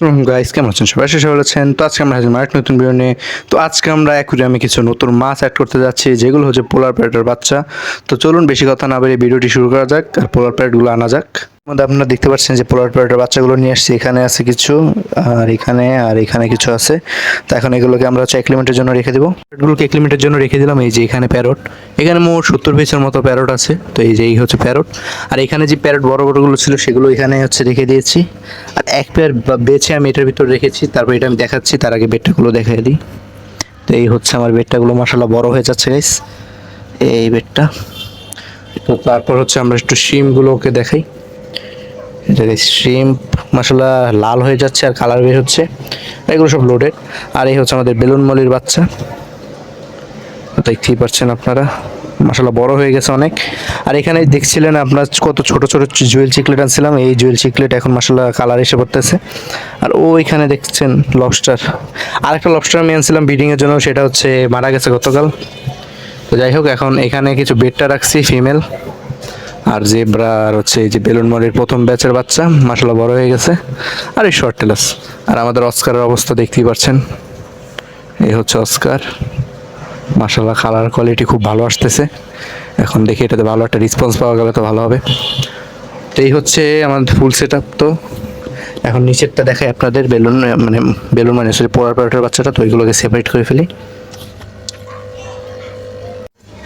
Guys কেমন আছেন সবাই? শেষ বলেছেন তো আজকে আমরা হাজির আরেক নতুন ভিডিও নিয়ে। তো আজকে আমরা অ্যাকুরিয়ামে কিছু নতুন মাছ অ্যাড করতে যাচ্ছি, যেগুলো হচ্ছে পোলার প্যারেটের বাচ্চা। তো চলুন বেশি কথা না বলে ভিডিওটি শুরু করা যাক আর পোলার প্যারেটগুলো আনা যাক। মধ্যে আপনারা দেখতে পাচ্ছেন যে পোলার প্যারেটের বাচ্চাগুলো নিয়ে আসছি। এখানে আছে কিছু, আর এখানে কিছু আছে। তো এখন এগুলোকে আমরা হচ্ছে এক্সপেরিমেন্টের জন্য রেখে দেবো। প্যারেটগুলোকে এক্সপেরিমেন্টের জন্য রেখে দিলাম। এই যে এখানে প্যারট, এখানে মোট 70 পিসের মতো প্যারট আছে। তো এই যে এই হচ্ছে প্যারট, আর এখানে যে প্যারট বড় বড়গুলো ছিল সেগুলো এখানে হচ্ছে রেখে দিয়েছি। আর এক পেয়ার বেছে আমি এটার ভিতর রেখেছি, তারপর এটা আমি দেখাচ্ছি। তার আগে বেডটাগুলো দেখাই দিই। তো এই হচ্ছে আমার বেডটাগুলো, মাশাআল্লাহ বড় হয়ে যাচ্ছে গাইস, এই বেডটা। তো তারপর হচ্ছে আমরা একটু শিমগুলোকে দেখাই। এটা শিম মাশাআল্লাহ লাল হয়ে যাচ্ছে আর কালার বের হচ্ছে, এগুলো সব লোডেড। আর এই হচ্ছে আমাদের বেলুন মলির বাচ্চা, দেখতেই পাচ্ছেন আপনারা, মাশাআল্লাহ বড় হয়ে গেছে অনেক। আর এখানে দেখছিলেন আপনার কত ছোট ছোট জুয়েল চিকলেট আনছিলাম, এই জুয়েল চিকলেট এখন মাশাআল্লাহ কালার এসে পড়তেছে। আর ওইখানে দেখছেন লবস্টার, আরেকটা লবস্টার আমি আনছিলাম ব্রিডিং এর জন্য, সেটা হচ্ছে মারা গেছে গতকাল। তো যাই হোক, এখন এখানে কিছু বেডটা রাখছি ফিমেল, আর জেব্রা, আর হচ্ছে এই যে বেলুন মলির প্রথম ব্যাচের বাচ্চা মাশাআল্লাহ বড় হয়ে গেছে। আর এই শর্ট টেলাস, আর আমাদের অস্কারের অবস্থা দেখতেই পাচ্ছেন। এই হচ্ছে অস্কার, মাশাআল্লাহ কালার কোয়ালিটি খুব ভালো আসতেছে। এখন দেখি এটাতে ভালো একটা রেসপন্স পাওয়া গেলে তো ভালো হবে। তো এই হচ্ছে আমাদের ফুল সেট আপ। তো এখন নিচেরটা দেখাই আপনাদের, বেলুন মানে সরি পোলার প্যারেটের বাচ্চাটা। তো এগুলোকে সেপারেট করে ফেলি।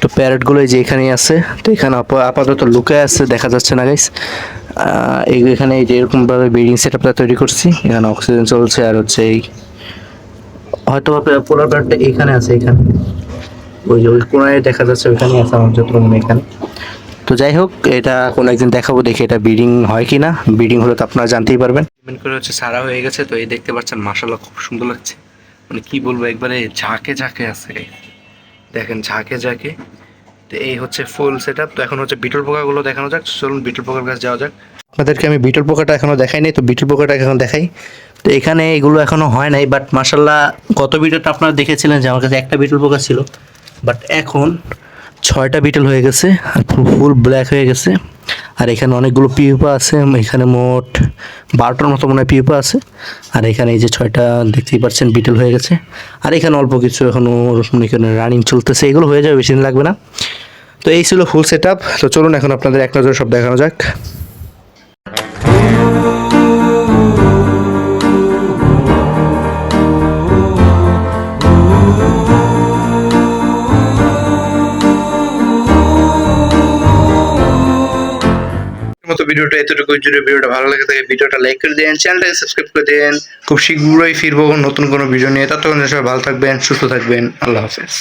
তো প্যারেটগুলো এই যে এখানেই আছে। তো এখানে আপাতত লুকায় আছে, দেখা যাচ্ছে না গাইস। এখানে এই যে এরকমভাবে ব্রিডিং সেট আপটা তৈরি করছি। এখানে অক্সিজেন চলছে, আর হচ্ছে এই হয়তো পোলার প্যারেটটা এখানে আছে, এখানে ওই যে ওই কোনায় দেখা যাচ্ছে, ওইখানে আছে আমার যত মনে হয় এখানে। তো যাই হোক, এটা কোনো একদিন দেখাবো, দেখি এটা ব্রিডিং হয় কি না। ব্রিডিং হলে তো আপনারা জানতেই পারবেন। পেমেন্ট করে হচ্ছে সারা হয়ে গেছে। তো এই দেখতে পাচ্ছেন মাশাআল্লাহ খুব সুন্দর লাগছে, মানে কি বলবো, একবারে ঝাঁকে ঝাঁকে আছে, দেখেন ঝাঁকে ঝাঁকে। তো এই হচ্ছে ফুল সেট আপ। তো এখন হচ্ছে বিটল পোকাগুলো দেখানো যাক। চলুন বিটল পোকার কাছে যাওয়া যাক। আপনাদেরকে আমি বিটল পোকাটা এখনো দেখাই নাই, তো বিটল পোকাটা এখন দেখাই। তো এখানে এগুলো এখনো হয় নাই, বাট মাশাআল্লাহ গত ভিডিওটা আপনারা দেখেছিলেন যে আমার কাছে একটা বিটল পোকা ছিল, বাট এখন 6টা বিটল হয়ে গেছে আর ফুল ব্ল্যাক হয়ে গেছে। আর এখানে অনেকগুলো পিউপা আছে, এখানে মোট 12টার মতো মনে হয় পিউপা আছে। আর এখানে এই যে 6টা দেখতেই পাচ্ছেন বিটল হয়ে গেছে। আর এখানে অল্প কিছু এখনও এখানে রানিং চলতেছে, এগুলো হয়ে যাবে, বেশি দিন লাগবে না। তো এই ছিল ফুল সেট আপ। তো চলুন এখন আপনাদের এক নজরে সব দেখানো যাক। মতো ভিডিওটা এতটুকু। যদি ভিডিওটা ভালো লাগে থাকে ভিডিওটা লাইক করে দেন, চ্যানেলটাকে সাবস্ক্রাইব করে দেন। খুব শীঘ্রই ফিরবো নতুন কোনো ভিডিও নিয়ে। ততক্ষণ সবাই ভালো থাকবেন, সুস্থ থাকবেন। আল্লাহ হাফেজ।